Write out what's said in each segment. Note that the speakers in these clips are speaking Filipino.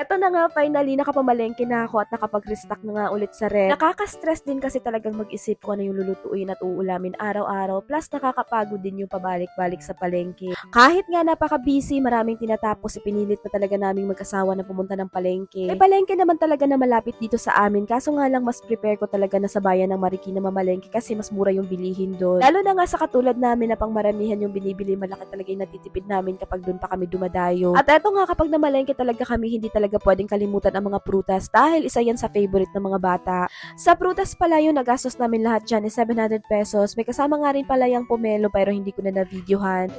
Eto na nga, finally, nakapamalengke na ako at nakapag-restock na nga ulit sa ref. Nakaka-stress din kasi talagang mag-isip ko ano yung lulutuin at uulamin araw-araw. Plus, nakakapagod din yung pabalik-balik sa palengke. Kahit nga napaka-busy, maraming tinatapos, ipinilit na talaga naming mag-asawa na pumunta ng palengke. May palengke naman talaga na malapit dito sa amin. Kaso nga lang, mas prepare ko talaga na sa bayan ng Marikina mamalengke kasi mas mura yung bilihin doon. Lalo na nga sa katulad namin na pang maramihan yung binibili, malaki talaga yung natitipid namin kapag doon pa kami dumadayo. At eto nga, kapag namalengke talaga kami, hindi talaga pwedeng kalimutan ang mga prutas dahil isa yan sa favorite ng mga bata. Sa prutas pala yung nagastos namin lahat dyan is 700 pesos. May kasama nga rin pala yung pomelo pero hindi ko na na-videohan.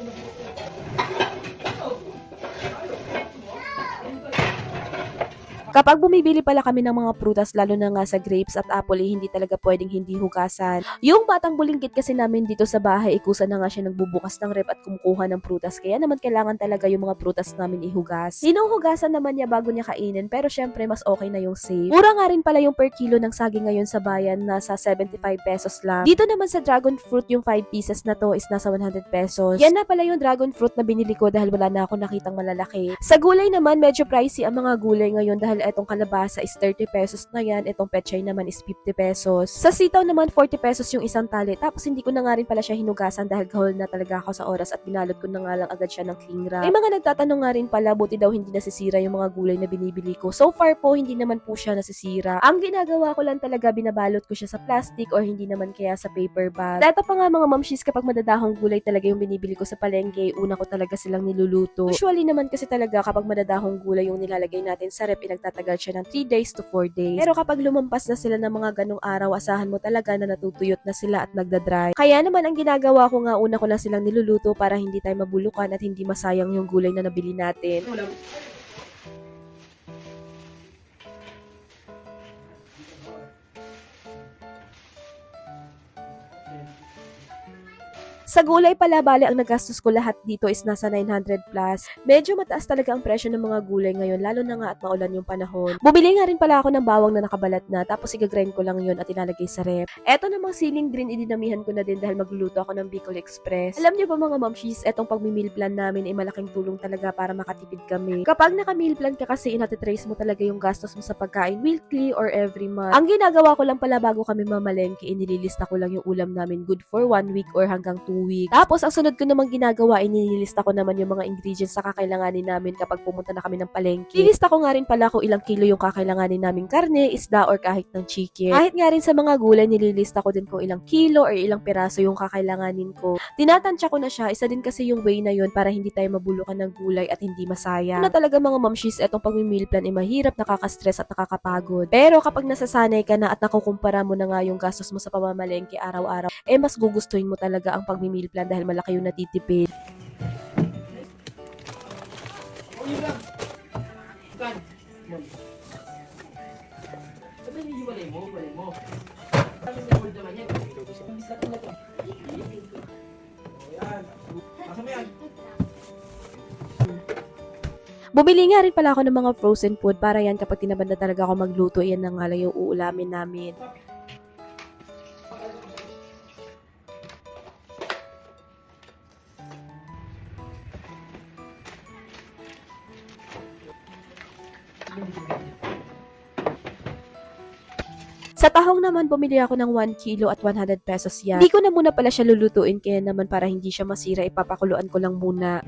Kapag bumibili pala kami ng mga prutas, lalo na nga sa grapes at apple, hindi talaga pwedeng hindi hugasan. Yung batang bulinggit kasi namin dito sa bahay, ikusa na nga siya nagbubukas ng rep at kumukuha ng prutas. Kaya naman kailangan talaga yung mga prutas namin ihugas. Hinuhugasan naman niya bago niya kainin, pero syempre mas okay na yung safe. Mura nga rin pala yung per kilo ng saging ngayon sa bayan, nasa 75 pesos lang. Dito naman sa dragon fruit, yung 5 pieces na to is nasa 100 pesos. Yan na pala yung dragon fruit na binili ko dahil wala na ako nakitang malalaki. Sa gulay naman, medyo pricey ang mga gulay ngayon dahil etong kalabasa is 30 pesos na yan, etong pechay naman is 50 pesos. Sa sitaw naman 40 pesos yung isang tali, tapos hindi ko na nga rin pala siya hinugasan dahil gahol na talaga ako sa oras at binalot ko na nga lang agad siya ng cling wrap. May mga nagtatanong nga rin pala, buti daw hindi nasisira yung mga gulay na binibili ko. So far po, hindi naman po siya nasisira. Ang ginagawa ko lang talaga, binabalot ko siya sa plastic or hindi naman kaya sa paper bag. Dito pa nga mga mamshis, kapag madadahong gulay talaga yung binibili ko sa palengke, una ko talaga silang niluluto. Usually naman kasi talaga kapag madadahong gulay yung nilalagay natin sa rep, pinagtatagal siya ng 3 days to 4 days. Pero kapag lumampas na sila ng mga ganong araw, asahan mo talaga na natutuyot na sila at nagdadry. Kaya naman ang ginagawa ko nga, una ko lang silang niluluto para hindi tayo mabulukan at hindi masayang yung gulay na nabili natin. Sa gulay pala, bale, ang nagastos ko lahat dito is nasa 900 plus. Medyo mataas talaga ang presyo ng mga gulay ngayon, lalo na nga at maulan yung panahon. Bumili nga rin pala ako ng bawang na nakabalat na, tapos igagrind ko lang yun at ilalagay sa ref. Eto namang siling green, idinamihan ko na din dahil magluluto ako ng Bicol Express. Alam niyo ba mga mamshis, etong pag-meal plan namin ay malaking tulong talaga para makatipid kami. Kapag naka-meal plan ka kasi, inatitrace mo talaga yung gastos mo sa pagkain weekly or every month. Ang ginagawa ko lang pala bago kami mamalengke, inililista ko lang yung ulam namin good for 1 week or hanggang 2 weeks. Tapos, ang sunod ko namang ginagawa, inililista ko naman yung mga ingredients na kakailanganin namin kapag pumunta na kami ng palengke. Nilista ko nga rin pala kung ilang kilo yung kakailanganin naming karne, isda, or kahit ng chicken. Kahit nga rin sa mga gulay, nililista ko din kung ilang kilo or ilang piraso yung kakailanganin ko. Tinatansya ko na siya, isa din kasi yung way na yun para hindi tayo mabulukan ng gulay at hindi masaya. Na talaga mga mamshis, etong pag-meal plan ay mahirap, nakaka-stress at nakakapagod. Pero kapag nasasanay ka na at nakukumpara mo na nga yung gastos mo sa pamamalengke araw-araw, mas gugustuhin mo talaga ang pag-meal plan dahil malaki yung natitipid. Bumili nga rin pala ako ng mga frozen food para yan kapag tinabad na talaga ako magluto, yan na nga lang yung uulamin namin. Sa tahong naman, bumili ako ng 1 kilo at 100 pesos yan. Hindi ko na muna pala siya lulutuin, kaya naman para hindi siya masira, ipapakuluan ko lang muna.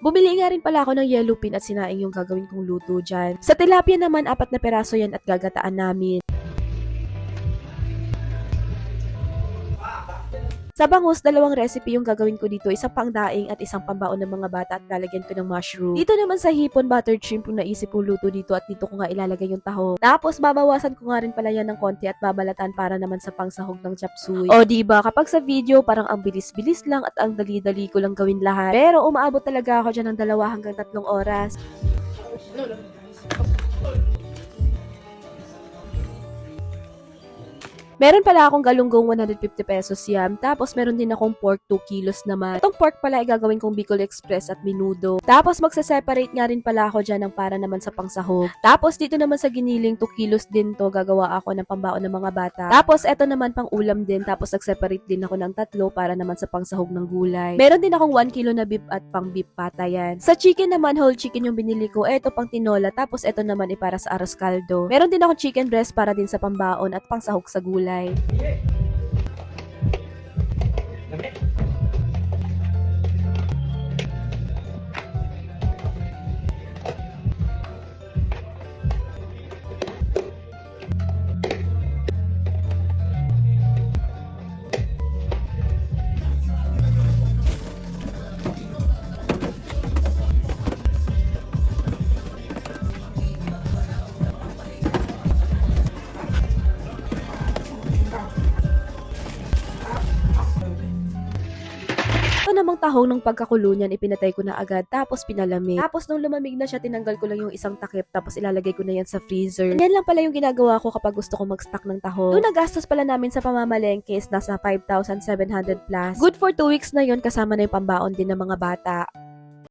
Bumili nga rin pala ako ng yellow pin at sinaing yung gagawin kong luto dyan. Sa tilapia naman, 4 na peraso yan at gagataan namin. Sa bangus, 2 recipe yung gagawin ko dito, isang pangdaing at isang pambaon ng mga bata at lalagyan ko ng mushroom. Dito naman sa hipon, buttered shrimp yung naisip kong luto dito at dito ko nga ilalagay yung tahong. Tapos babawasan ko nga rin pala yan ng konti at babalatan para naman sa pangsahog ng chop suey. O diba, kapag sa video parang ang bilis-bilis lang at ang dali-dali ko lang gawin lahat. Pero umaabot talaga ako dyan ng 2 hanggang 3 oras. Meron pala akong galunggong 150 pesos yam. Tapos meron din akong pork 2 kilos naman. Itong pork pala ay gagawin kong Bicol Express at menudo. Tapos magsa-separate nga rin pala ako dyan ng para naman sa pangsahog. Tapos dito naman sa giniling 2 kilos din to, gagawa ako ng pambaon ng mga bata. Tapos eto naman pang ulam din. Tapos nag-separate din ako ng 3 para naman sa pangsahog ng gulay. Meron din akong 1 kilo na beef at pang beef pata yan. Sa chicken naman, whole chicken yung binili ko. Eto pang tinola. Tapos eto naman ay para sa arroz caldo. Meron din akong chicken breast para din sa pambaon at pangsahog sa gulay. Ito namang tahong nung pagkakulo niyan, ipinatay ko na agad, tapos pinalamig. Tapos nung lumamig na siya, tinanggal ko lang yung isang takip, tapos ilalagay ko na yan sa freezer. Yan lang pala yung ginagawa ko kapag gusto ko mag-stock ng tahong. Yung nagastos pala namin sa pamamalengke is nasa 5,700 plus. Good for 2 weeks na yon, kasama na yung pambaon din ng mga bata.